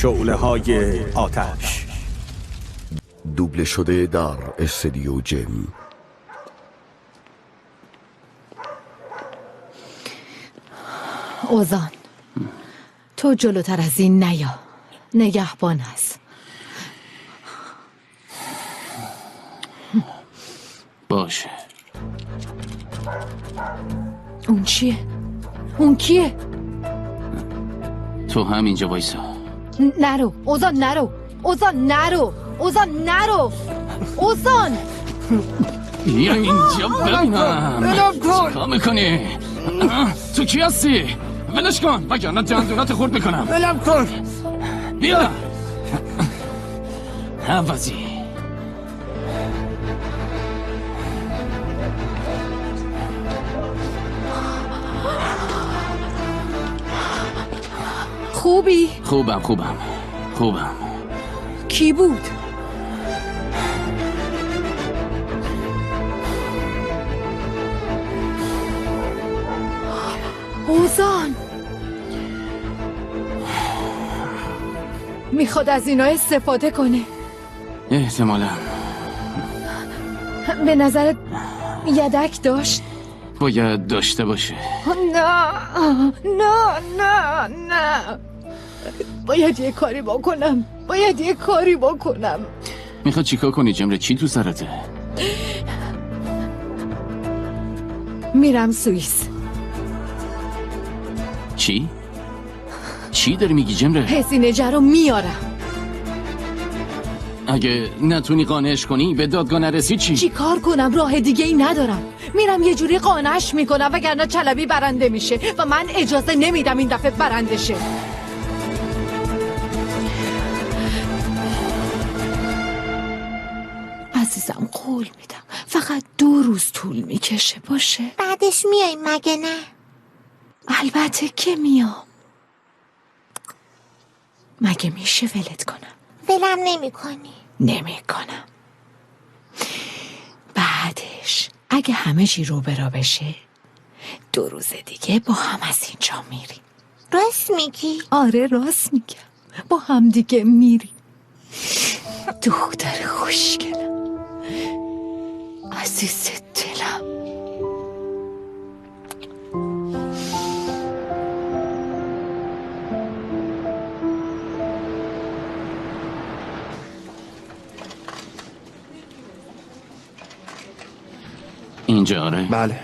شعله‌های آتش. دوبله شده در استودیو جم. اوزان، تو جلوتر از این نیا. نگهبان هست. باشه. اون چیه؟ اون کیه؟ تو همینجا وایسا. نرو اوزان، نرو اوزان، نرو اوزان، نرو اوزان. بیا اینجا ببینم چیکار میکنی؟ تو کی هستی؟ ولش کن وگرنه دندونات خورد میکنم. ولم کن. بیا عوضی. خوبی؟ خوبم. کی بود؟ اوزان میخواد از اینا استفاده کنه. احتمالا. به نظرت یدک داشت؟ باید داشته باشه. نه باید یه کاری بکنم. میخواد چیکار کنی جمره؟ چی تو سرته؟ میرم سوئیس. چی داری میگی جمره؟ پسینجه رو میارم. اگه نتونی قانعش کنی به دادگاه نرسی چی کار کنم؟ راه دیگه ای ندارم. میرم یه جوری قانعش میکنم وگرنه چلبی برنده میشه و من اجازه نمیدم این دفعه برنده شه. عزیزم قول میدم فقط 2 روز طول میکشه باشه؟ بعدش میای مگه نه؟ البته که میام. مگه میشه ولت کنم؟ ولم نمیکنم. بعدش اگه همه چی رو برا بشه 2 روز دیگه با هم از اینجا میریم. راست میگی؟ آره راست میگم. با هم دیگه میریم. دختر خوشگلم، عزیز دلم. اینجا؟ آره بله.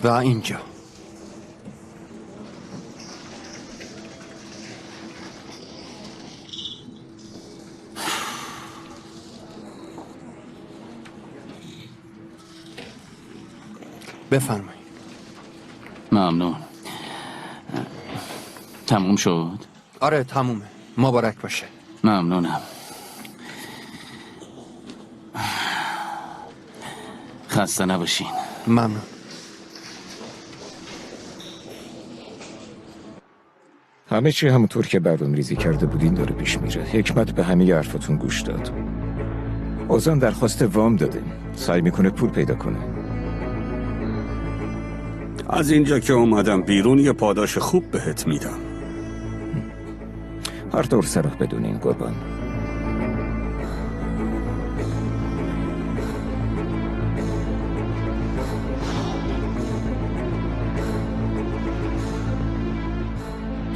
و اینجا. بفرمایید. ممنون. تموم شد؟ آره تمومه. مبارک باشه. ممنونم. خسته نباشین. ممنون. همه چی همونطور که برنامه‌ریزی کرده بودین داره پیش میره. حکمت به همه حرفاتون گوش داد. اوزان درخواست وام داده. سعی میکنه پول پیدا کنه. از اینجا که اومدم بیرون یه پاداش خوب بهت میدم. هر طور سراغ بدونین قربان.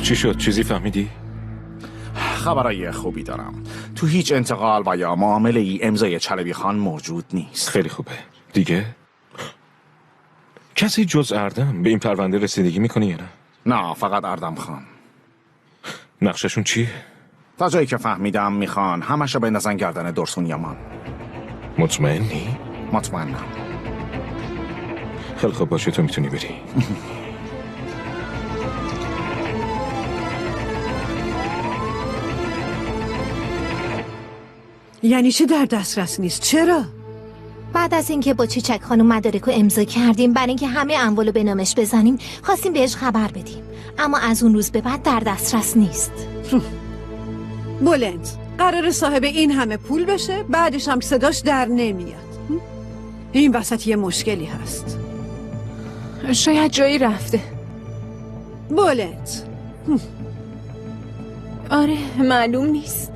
چی شد؟ چیزی فهمیدی؟ خبرای خوبی دارم. تو هیچ انتقال و یا معامله ای امضای چلبی خان موجود نیست. خیلی خوبه. دیگه؟ کسی جز اردم به این پرونده رسیدگی میکنه یا نه؟ نه فقط اردم خان. نقششون چیه؟ تا جایی که فهمیدم میخوان همشو بندازن گردن درسون یمان. مطمئنی؟ مطمئنم. خیلی خوب باشه، تو میتونی بری. یعنی چه در دسترس نیست؟ چرا؟ بعد از اینکه با چیچک خانم مدارکو امضا کردیم برای اینکه همه اموالو به نامش بزنیم خواستیم بهش خبر بدیم، اما از اون روز به بعد در دسترس نیست. بلند قرار صاحب این همه پول بشه، بعدش هم صداش در نمیاد. این وسط یه مشکلی هست. شاید جایی رفته. بولت. آره معلوم نیست.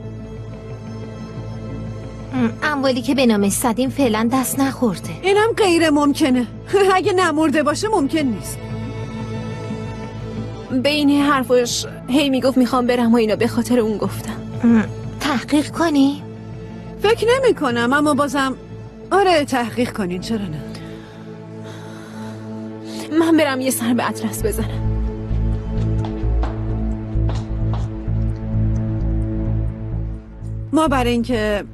اموالی که به نامش زدیم فعلا دست نخورده. اینم غیر ممکنه. اگه نمرده باشه ممکن نیست. بین حرفش هی میگفت میخوام برم و اینا، به خاطر اون گفتم. تحقیق کنی؟ فکر نمی کنم، اما بازم آره تحقیق کنین، چرا نه؟ من برم یه سر به اطلس بزنم. ما برای اینکه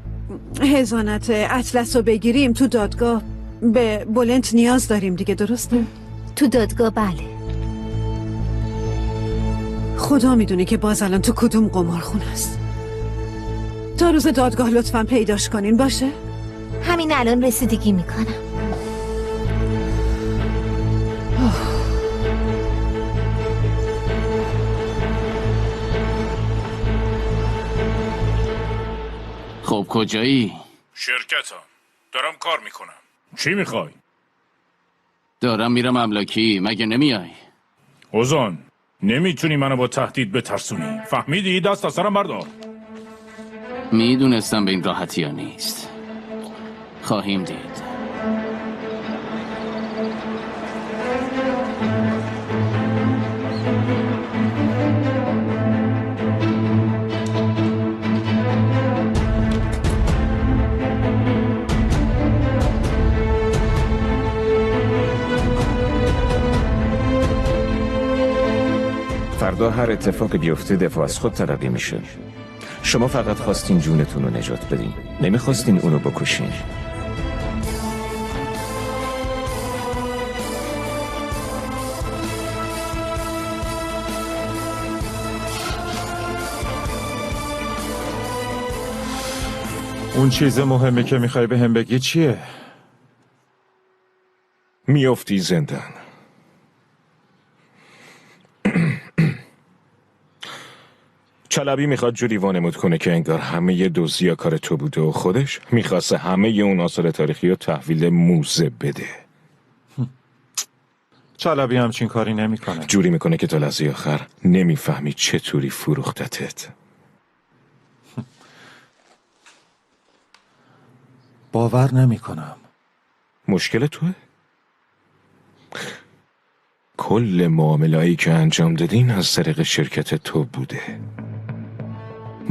حضانت اطلس رو بگیریم تو دادگاه به بولنت نیاز داریم دیگه، درسته؟ تو دادگاه بله. خدا میدونه که باز الان تو کدوم قمارخونه است. تا روز دادگاه لطفاً پیداش کنین، باشه؟ همین الان رسیدگی میکنم. خب کجایی؟ شرکتم دارم کار میکنم. چی میخوای؟ دارم میرم املاکی، مگه نمیای؟ اوزان نمیتونی منو با تهدید بترسونی، فهمیدی؟ دست از سرم بردار. میدونستم به این راحتی ها نیست. خواهیم دید. فردا هر اتفاق بیفته دفاع از خود تلقی میشه. شما فقط خواستین جونتون رو نجات بدین، نمیخواستین اونو بکشین. اون چیز مهمی که میخوای به هم بگی چیه؟ میافتی زندان. چلبی میخواد جوری وانمود کنه که انگار همه دزدی کار تو بوده و خودش میخواسته همه اون آثار تاریخی رو تحویل موزه بده. چلبی همچین کاری نمیکنه. جوری میکنه که تا لحظه آخر نمیفهمی چطوری فروختتت. باور نمیکنم. مشکل توه؟ کل معامله‌ای که انجام دادین از طریق شرکت تو بوده.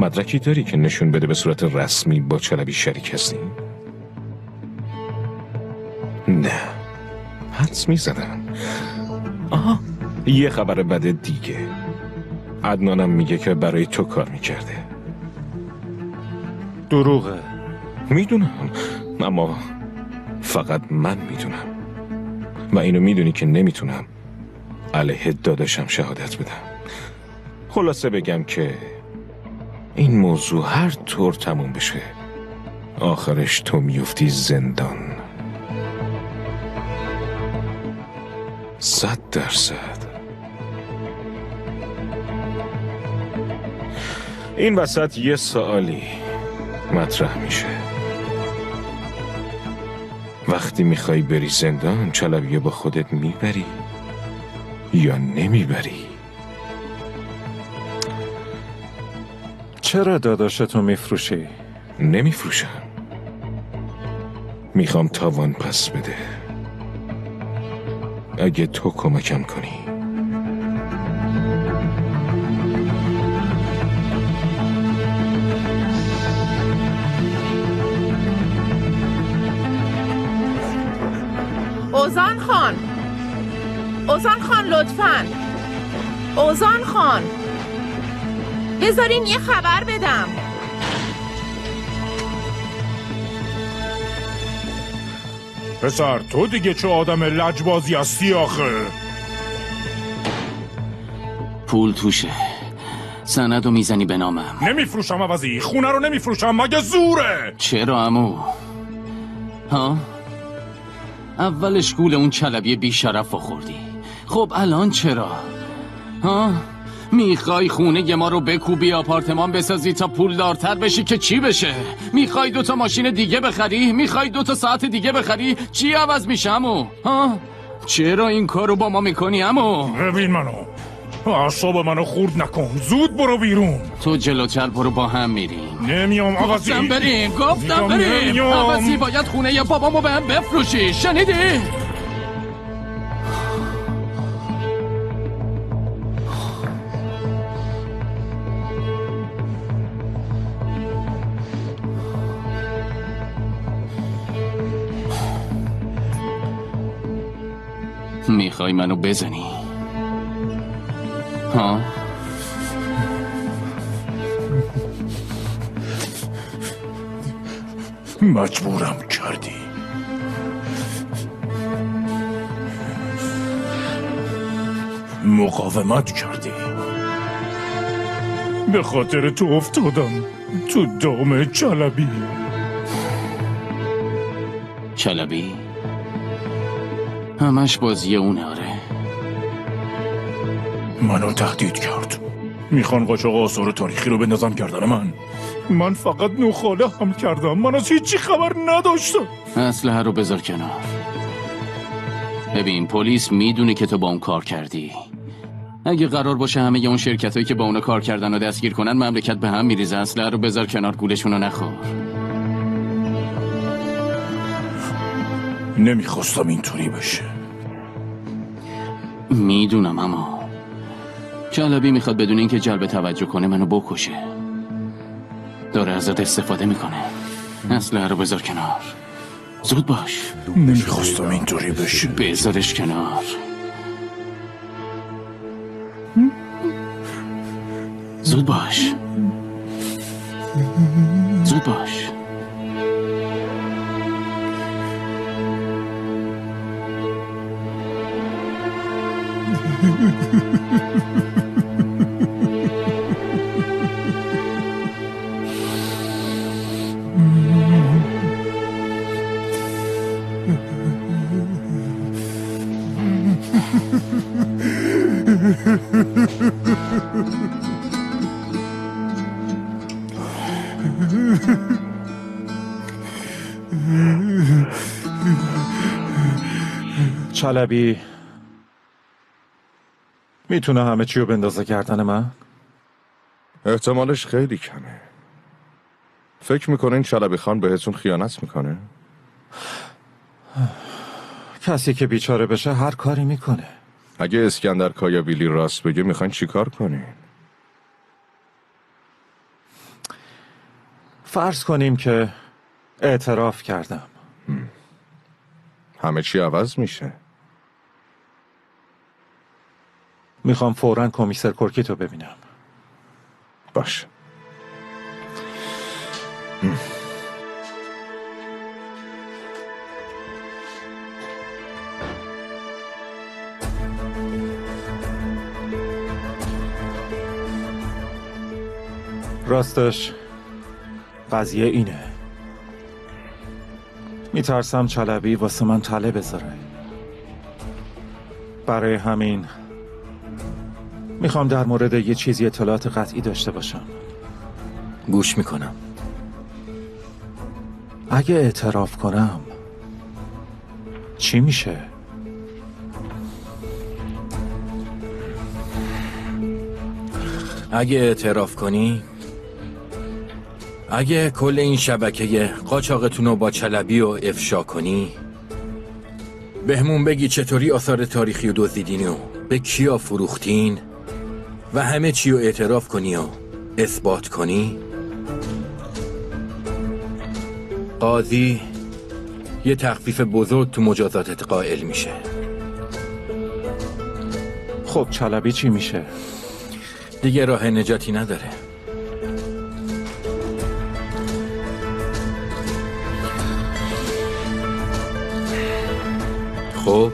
مدرکی داری که نشون بده به صورت رسمی با چلبی شریک هستی؟ نه. حدس میزدم. آها، یه خبر بد دیگه. عدنانم میگه که برای تو کار میکرده. دروغه. میدونم، اما فقط من میدونم و اینو میدونی که نمیتونم علیه داداشم شهادت بدم. خلاصه بگم که این موضوع هر طور تموم بشه آخرش تو میفتی زندان. 100%. این وسط یه سوالی مطرح میشه. وقتی میخوای بری زندان چلبیه با خودت میبری یا نمیبری؟ چرا داداشتو میفروشی؟ نمیفروشم. میخوام تاوان پس بده. اگه تو کمکم کنی. اوزان خان، اوزان خان لطفاً، اوزان خان بذارین یه خبر بدم. پسر تو دیگه چه آدم لجبازی هستی آخه؟ پول توشه. سندو میزنی به نامم. نمیفروشم عوضی، خونه رو نمیفروشم، مگه زوره؟ چرا عمو؟ ها؟ اولش گول اون چلبی بیشرف خوردی. خب الان چرا؟ ها؟ میخوای خونه ما رو بکوبی، آپارتمان بسازی تا پول دارتر بشی که چی بشه؟ میخوای 2 ماشین دیگه بخری؟ میخوای 2 ساعت دیگه بخری؟ چی عوض میشه عمو؟ ها؟ چرا این کارو با ما میکنی عمو؟ ببین منو، اعصاب منو خورد نکن. زود برو بیرون. تو جلوتر برو، با هم میریم. نمیام عوضی. گفتم بریم. عوضی باید خونه ی بابامو به هم بفروشی، شنیدی؟ میخوای منو بزنی؟ ها؟ مجبورم کردی. مقاومت کردی. به خاطر تو افتادم تو دام چلبی. چلبی؟ همش بازی اونه. آره، منو تهدید کرد. میخوان قاچاق آثار تاریخی رو بندازم گردن من فقط نخاله هم کردم. من از هیچی خبر نداشتم. اسلحه رو بذار کنار. ببین، پلیس میدونه که تو با اون کار کردی. اگه قرار باشه همه اون شرکتایی که با اونا کار کردن رو دستگیر کنن، مملکت به هم میریزه. اسلحه رو بذار کنار، گولشون رو نخور. نمیخواستم اینطوری بشه. میدونم، اما چلبی میخواد بدون اینکه جلب توجه کنه منو بکشه. داره ازت استفاده میکنه. اسلحه رو بذار کنار. زود باش. نمیخواستم اینطوری بشه. بذارش کنار. زود باش. زود باش. چلبی میتونه همه چی رو بندازه گردن من؟ احتمالش خیلی کمه. فکر میکنین چلبی خان بهتون خیانت میکنه؟ کسی که بیچاره بشه هر کاری میکنه. اگه اسکندر کایاویلی راست بگه میخواین چیکار کنین؟ فرض کنیم که اعتراف کردم. همه چی عوض میشه. میخوام فوراً کمیسر کورکیتو ببینم. باشه. راستش قضیه اینه. میترسم چلبی واسه من تله بذاره. برای همین میخوام در مورد یه چیزی اطلاعات قطعی داشته باشم. گوش میکنم. اگه اعتراف کنم چی میشه؟ اگه اعتراف کنی، اگه کل این شبکه قاچاقتون رو با چلبی و افشا کنی، بهمون بگی چطوری آثار تاریخی رو دزدیدین و به کیا فروختین و همه چی رو اعتراف کنی و اثبات کنی، قاضی یه تخفیف بزرگ تو مجازاتت قائل میشه. خب چلبی چی میشه؟ دیگه راه نجاتی نداره. خب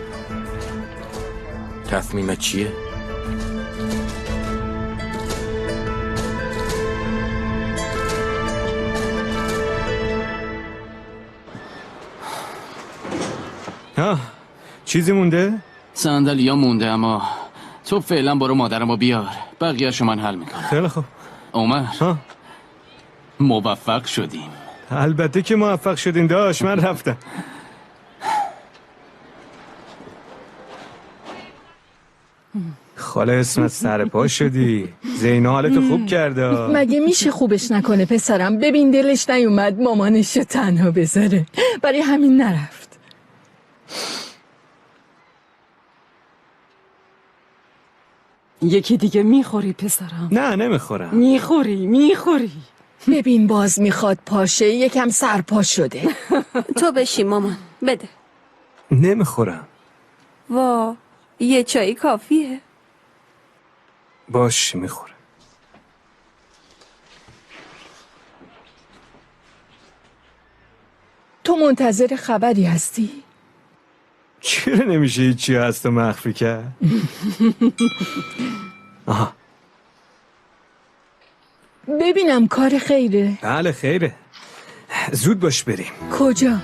تصمیمت چیه؟ چیزی مونده؟ صندلیا مونده، اما تو فعلا برو مادرمو بیار، بقیه‌شو من حل میکنم. خیلی خوب. عمر موفق شدیم. البته که موفق شدین داش، من رفتم. خاله اسمت سرپا شدی. زینا حالتو خوب کرده. مگه میشه خوبش نکنه پسرم؟ ببین دلش نیومد مامانش رو تنها بذاره، برای همین نرفت. یکی دیگه میخوری پسرم؟ نه نمیخورم. میخوری. ببین باز میخواد پاشه، یکم سرپا شده. تو بشی مامان، بده. نمیخورم. وا، یه چایی کافیه. باش میخورم. تو منتظر خبری هستی؟ چرا نمیشه هیچی هست و مخفی کرد؟ آها ببینم کار خیره. بله خیره. زود باش بریم. کجا؟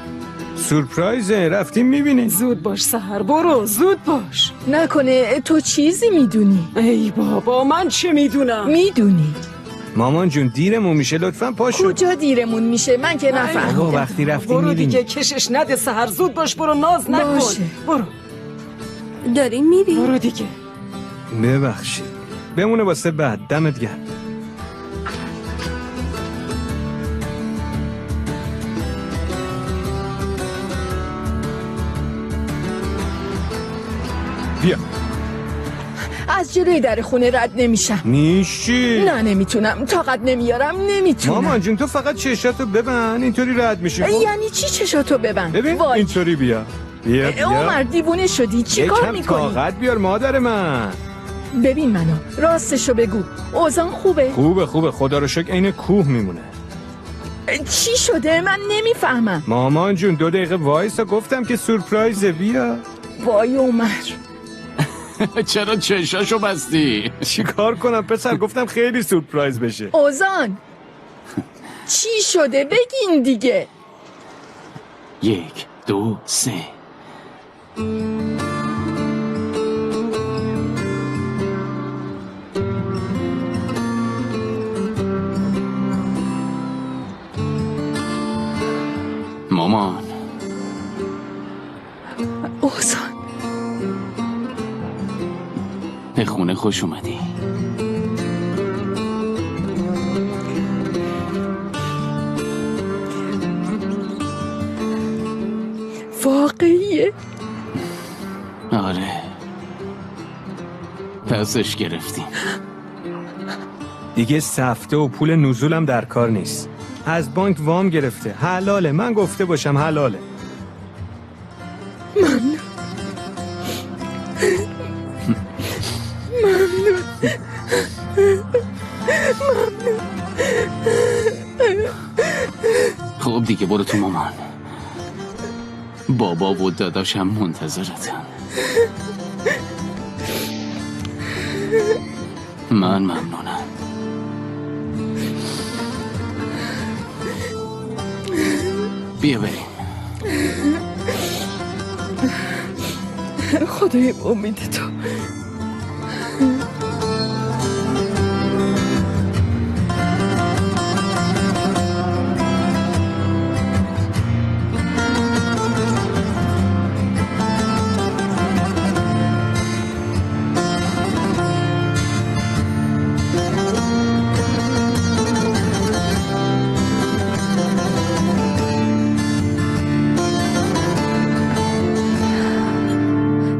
سورپرایزه، رفتیم میبینیم. زود باش سحر، برو زود باش. نکنه تو چیزی میدونی؟ ای بابا من چه میدونم؟ میدونی. مامان جون دیرمون میشه، لطفا پاشو. کجا دیرمون میشه؟ من که نفهمیدم. وقتی رفتیم برو میبینیم. دیگه کشش نده سحر، زود باش برو، ناز نکن. باشه. برو. داریم میری؟ برو دیگه. ببخشید، بمونه واسه بعد. دمت گرم. بیا. از جلوی در خونه رد نمیشم. میشی؟ نه نمیتونم، طاقت نمیارم، نمیتونم. مامان جون تو فقط چشاتو ببند، اینطوری رد میشی. یعنی چی چشاتو ببند؟ ببین وای. اینطوری بیا. بیا. عمر دیوونه شدی، چی کار میکنی؟ طاقت بیار مادر من. ببین منو، راستشو بگو، اوزان خوبه؟ خوبه خدا رو شکر عین کوه میمونه. چی شده؟ من نمیفهمم. مامان جون 2 دقیقه وایسا، گفتم که سورپرایزه. بیا. وای عمر. چرا چشاشو بستی؟ چی کار کنم پسر؟ گفتم خیلی سورپرایز بشه. اوزان چی شده؟ بگین دیگه. 1 2 3. مامان. اوزان به خونه خوش اومدی. واقعیه؟ آره، پسش گرفتیم. دیگه سفته و پول نزولم در کار نیست. از بانک وام گرفته. حلاله، من گفته باشم حلاله. ممنون. خب دیگه برو تو مامان. بابا و داداشم منتظرتن. من ممنونم. بیا بریم. خدای امید تو.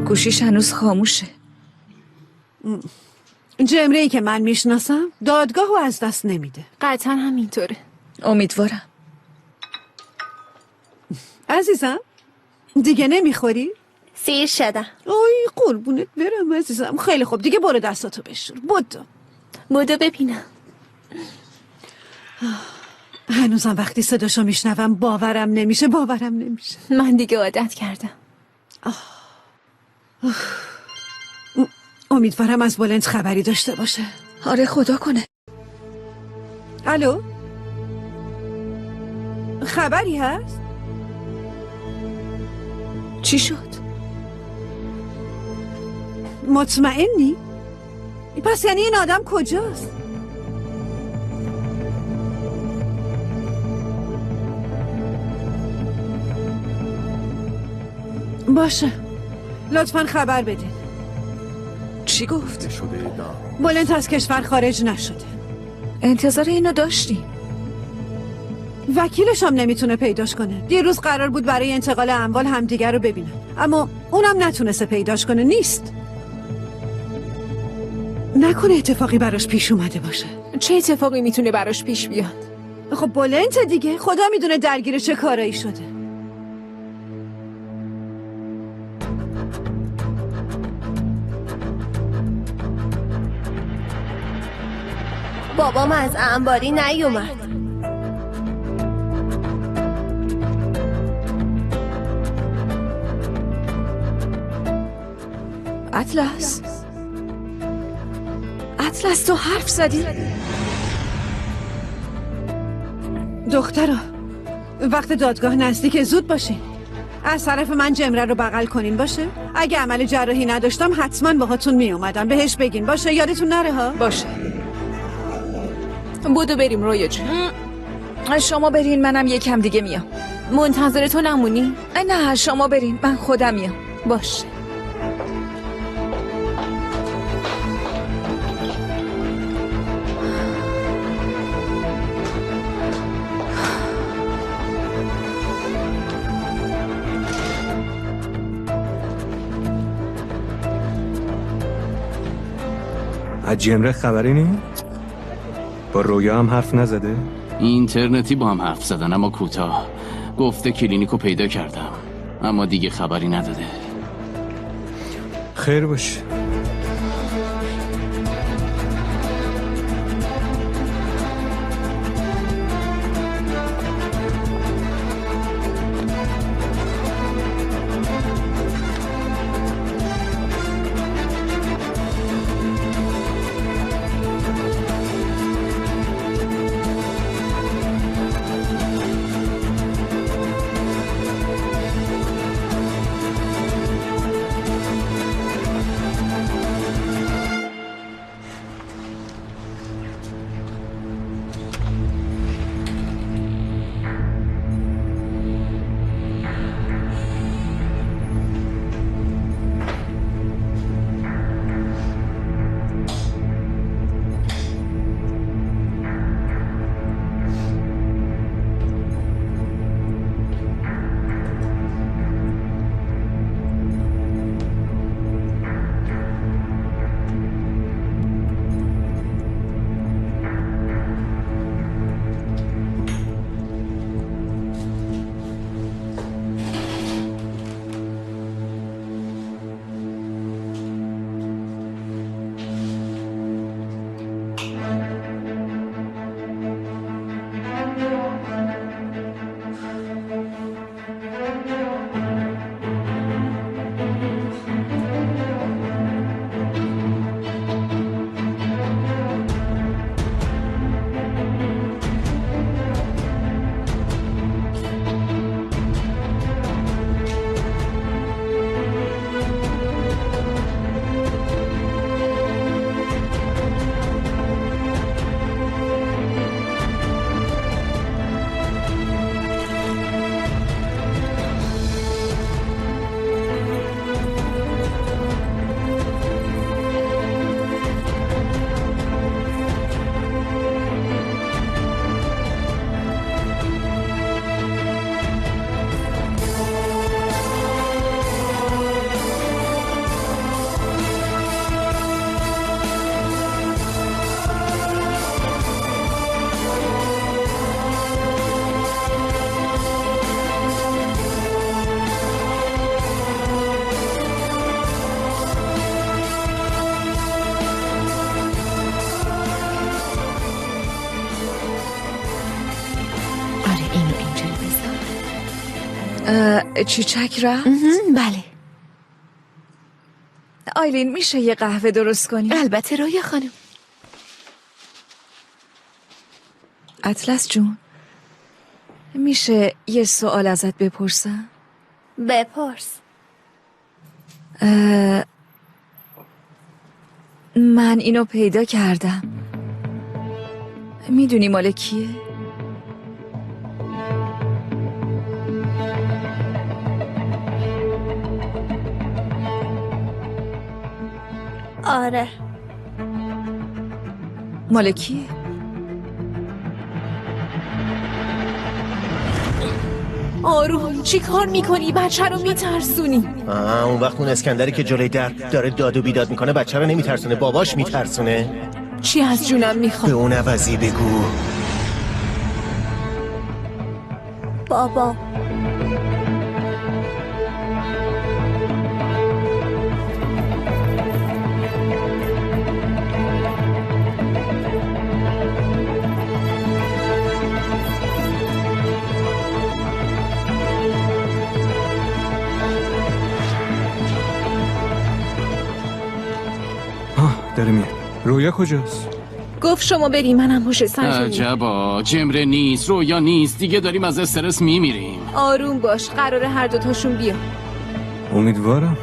گوشیش هنوز خاموشه. جمره‌ای که من میشناسم دادگاه رو از دست نمیده. قطعا همینطوره. امیدوارم. عزیزم دیگه نمیخوری؟ سیر شدم. اوی قربونت برم عزیزم. خیلی خوب دیگه برو دستاتو بشور. بودو ببینم. هنوزم وقتی صداشو میشنوم باورم نمیشه. من دیگه عادت کردم. امیدوارم از بلند خبری داشته باشه. آره خدا کنه. الو؟ خبری هست؟ چی شد؟ مطمئنی؟ پس یعنی این آدم کجاست؟ باشه لطفاً خبر بدین. چی گفت؟ بولنت از کشور خارج نشده. انتظار اینو داشتیم. وکیلش هم نمیتونه پیداش کنه. دیروز قرار بود برای انتقال اموال همدیگر رو ببینن، اما اونم نتونسته پیداش کنه. نیست. نکنه اتفاقی براش پیش اومده باشه. چه اتفاقی میتونه براش پیش بیاد؟ خب بولنت دیگه، خدا میدونه درگیر چه کارایی شده. بابام از انباری نیومد. اطلس تو حرف زدی؟ دخترا، وقت دادگاه نزدیک، زود باشین. از طرف من جمره رو بغل کنین باشه. اگه عمل جراحی نداشتم حتما باهاتون می اومدم. بهش بگین باشه، یادتون نره ها. باشه. بودو بریم رویا جون. شما برین، منم یکم دیگه میام. منتظر تو نمونی؟ نه شما برین، من خودم میام. باشه. از جمره خبری نیست؟ با رویا هم حرف نزده؟ اینترنتی با هم حرف زدن اما کوتاه. گفته کلینیکو پیدا کردم اما دیگه خبری نداده. خیر باشه. چیچک رفت؟ بله. آیلین میشه یه قهوه درست کنی؟ البته رویا خانم. اطلس جون، میشه یه سوال ازت بپرسم؟ بپرس. من اینو پیدا کردم. میدونی مال کیه؟ آره آره. مال کیه؟ آروم چی کار میکنی؟ بچه رو میترسونی. اون وقت اون اسکندری که جلوی در داره داد و بیداد میکنه بچه رو نمیترسونه، باباش میترسونه. چی از جونم میخواد؟ به اون عوضی بگو بابا. داره میاد. رویا کجاست؟ گفت شما بری منم هوش سر عجبا، جمره نیست، رویا نیست، دیگه داریم از استرس میمیریم. آروم باش، قراره هر دوتاشون بیا. امیدوارم.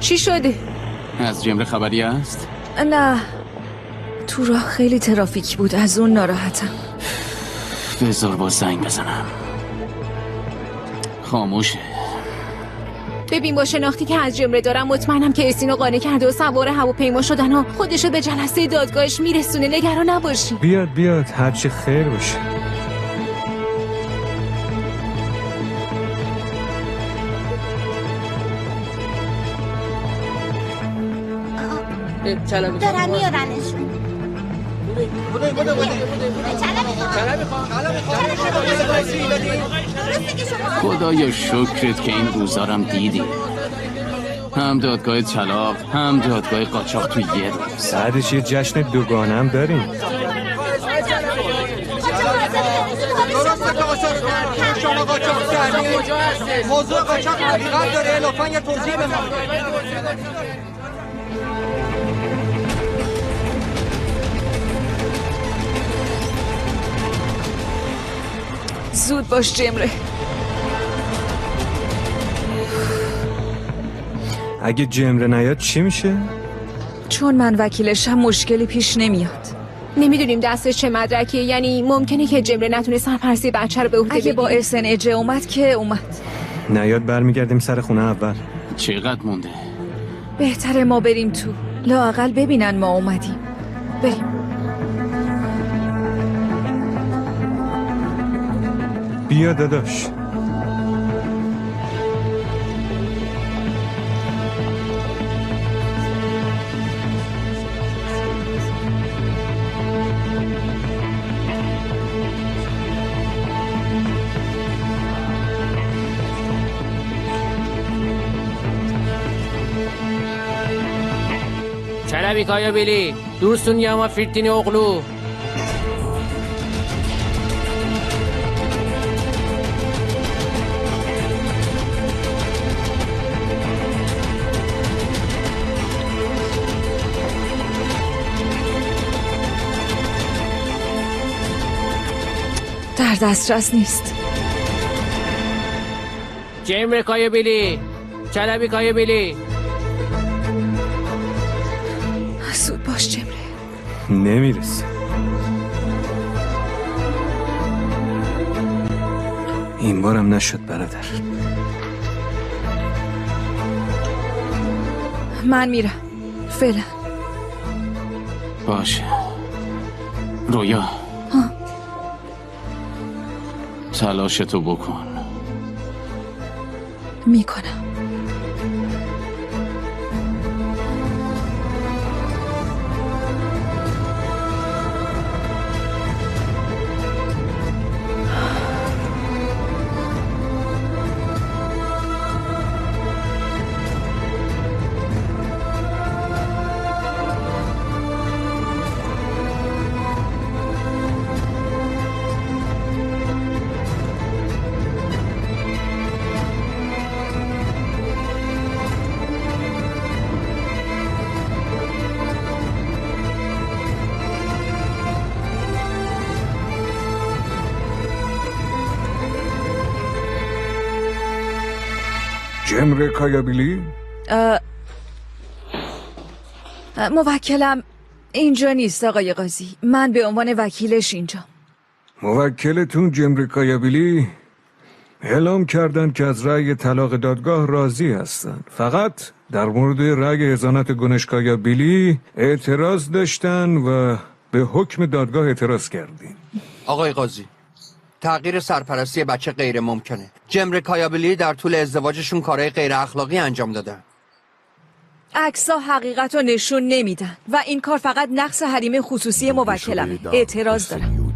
چی شده؟ از جمره خبری است؟ نه، تو راه خیلی ترافیک بود، از اون ناراحتم. بذار با زنگ بزنم. خاموشه. ببین با شناختی که از جمره دارم مطمئنم که اسینو قانع کرده و سوار هواپیما شدن و خودشو به جلسه دادگاهش میرسونه. نگران نباشی. بیاد هرچی خیر باشه. دارم میارنشون. خدایا شکرت که این روزارم دیدی. هم دادگاه طلاق هم دادگاه قاچاق تو یه روز. بعدش یه جشن دوگانه هم داریم. شما قاچاق کردید؟ موضوع قاچاق حقیقت داره، لطفاً یه توضیح به ما. زود باش جمره. اگه جمره نیاد چی میشه؟ چون من وکیلشم مشکلی پیش نمیاد. نمیدونیم دستش چه مدرکیه، یعنی ممکنه که جمره نتونه سرپرستی بچه رو به عهده بگیره. اگه با SNJ اومد که اومد. نیاد برمیگردیم سر خونه اول. چقدر مونده؟ بهتره ما بریم تو، لااقل ببینن ما اومدیم. بریم. بیا داداش. چلبی کایا بیلی دوستون یاما فیرتینی اغلو. در دسترس نیست. جمره کایا بیلی، چلبی کایا بیلی. زود باش جمره. نمیرسه. این بارم نشد برادر. من میرم فعلا. باشه رویا، تلاشتو بکن. میکنم. جمره کایابیلی؟ موکلم اینجا نیست آقای قاضی. من به عنوان وکیلش اینجا. موکلتون جمره کایابیلی اعلام کردن که از رأی طلاق دادگاه راضی هستند. فقط در مورد رأی اذانت گنش کایابیلی اعتراض داشتن و به حکم دادگاه اعتراض کردین. آقای قاضی، تغییر سرپرستی بچه غیر ممکنه. جمره کایابیلی در طول ازدواجشون کارهای غیر اخلاقی انجام دادن. عکس‌ها حقیقت رو نشون نمیدن و این کار فقط نقص حریم خصوصی موکلمه. اعتراض دارم.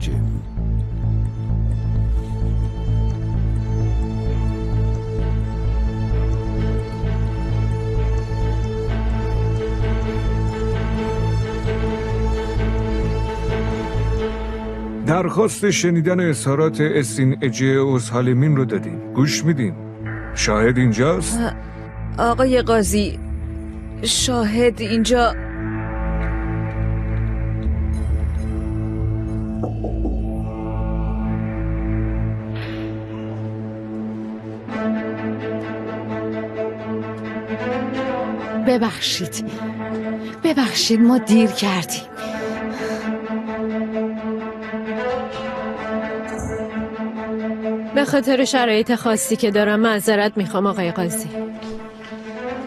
درخواست شنیدن اظهارات اسین اجه اوزهالمین رو دادیم. گوش میدیم. شاهد اینجاست؟ آقای قاضی، شاهد اینجا. ببخشید ما دیر کردیم. به خاطر شرایط خاصی که دارم معذرت میخوام آقای قاضی.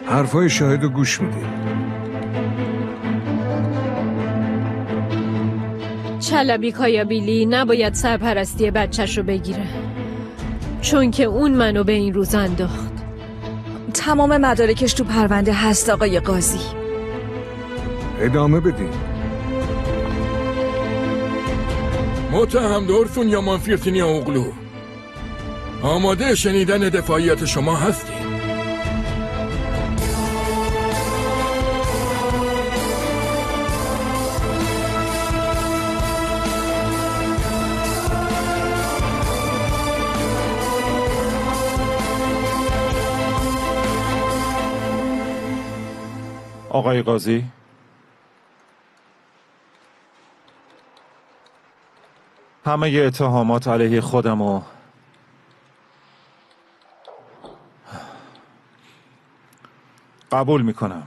حرفای شاهد رو گوش میدیم. چلبی کایابیلی نباید سرپرستی بچه‌ش رو بگیره، چون که اون منو به این روز انداخت. تمام مدارکش تو پرونده هست آقای قاضی. ادامه بدین. متهم دورفون یا منفیرتینی اوغلو، آماده شنیدن دفاعیت شما هستیم. آقای قاضی، همه اتهامات علیه خودم و قبول میکنم.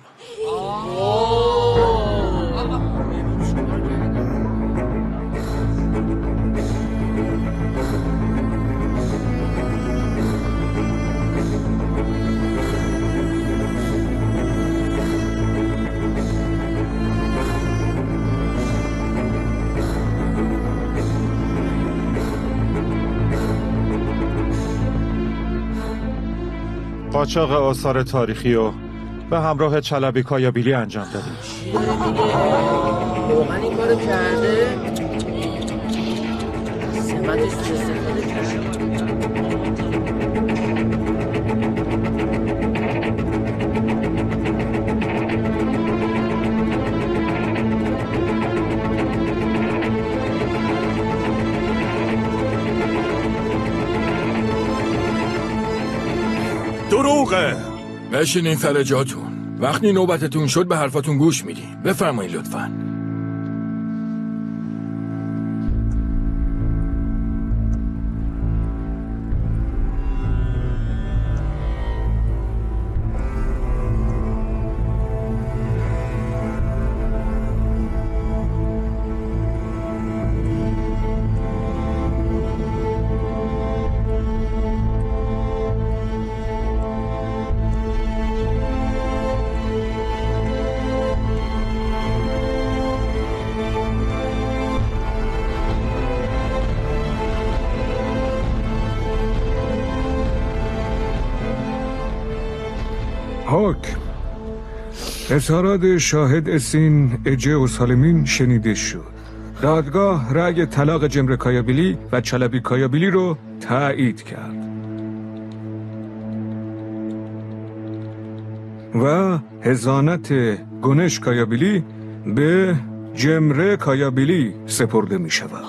قاچاق آثار تاریخی و به همراه چلبی کایابیلی انجام دادیم. واقعا این کارو کرده؟ سمتش استفاده کرده. دروغه. بشینین سر جاتون. وقتی نوبتتون شد به حرفاتون گوش میدیم. بفرمایید لطفاً. حکم. اظهارات شاهد اسین اجه اوزهالمین شنیده شد. دادگاه رأی طلاق جمره کایابیلی و چلبی کایابیلی رو تایید کرد و حضانت گنش کایابیلی به جمره کایابیلی سپرده می شود.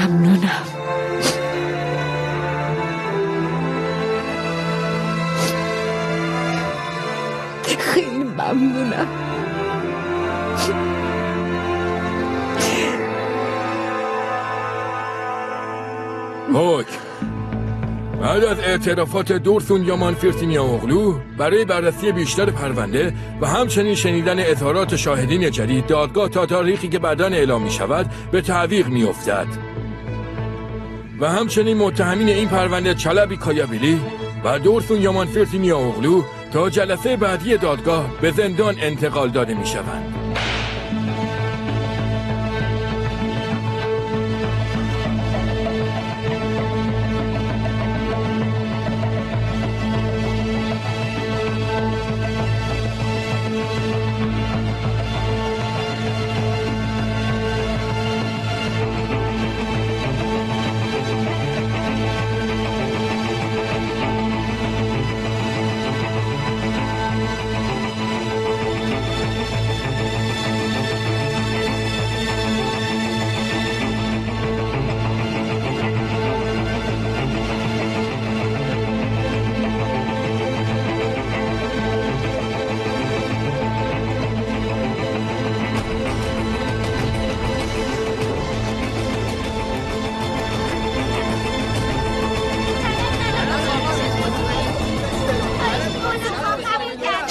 ممنونم. خیلی ممنونم. حکم بعد از اعترافات دورسون یامان فیرتینیا اغلو برای بررسی بیشتر پرونده و همچنین شنیدن اظهارات شاهدین جدید، دادگاه تا تاریخی که بعداً اعلام می شود به تعویق می افتد و همچنین متهمین این پرونده چلبی کایابیلی و دورسون یامان فیرتینیا اغلو تا جلسه بعدی دادگاه به زندان انتقال داده می شوند.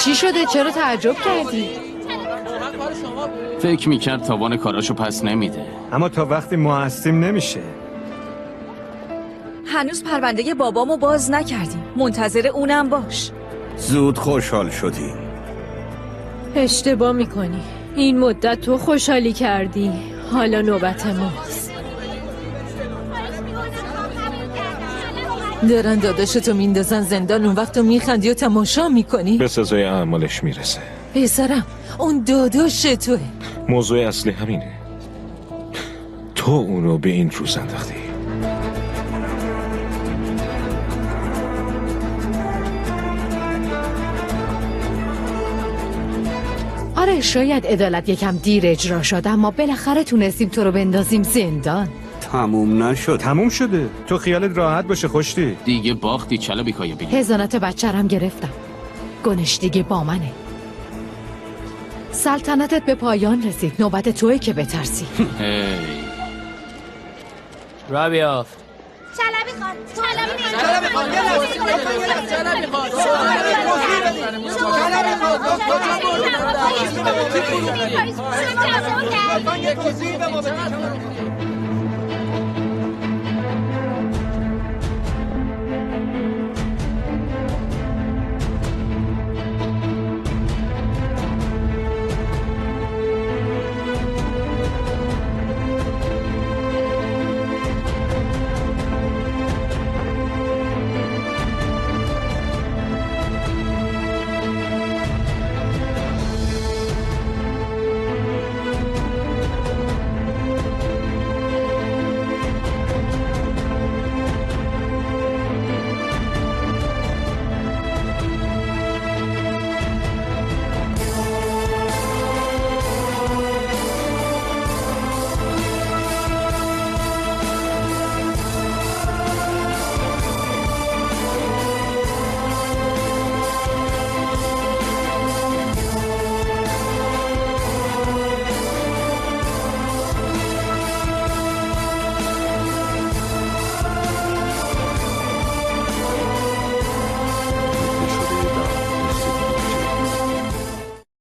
چی شده؟ چرا تعجب کردی؟ فکر میکرد تاوان کاراشو پس نمیده. اما تا وقتی ما هستیم نمیشه. هنوز پرونده بابامو باز نکردیم. منتظر اونم باش. زود خوشحال شدی. اشتباه میکنی. این مدت تو خوشحالی کردی. حالا نوبت ماست. دارن داداشتو میندازن زندان، اون وقت تو میخندی و تماشا میکنی؟ به سزای اعمالش میرسه. پسرم اون داداش توه. موضوع اصلی همینه. تو اونو به این روز انداختی. آره شاید عدالت یکم دیر اجرا شد، اما بالاخره تونستیم تو رو بندازیم زندان. تموم نشد. تموم شده. تو خیالت راحت باشه خوشتی. دیگه باختی چلبی کایابیلی. حضانت بچه‌رم گرفتم. گنش دیگه با منه. سلطنتت به پایان رسید. نوبت توئه که بترسی. رابیا چلبی خان چلبی خان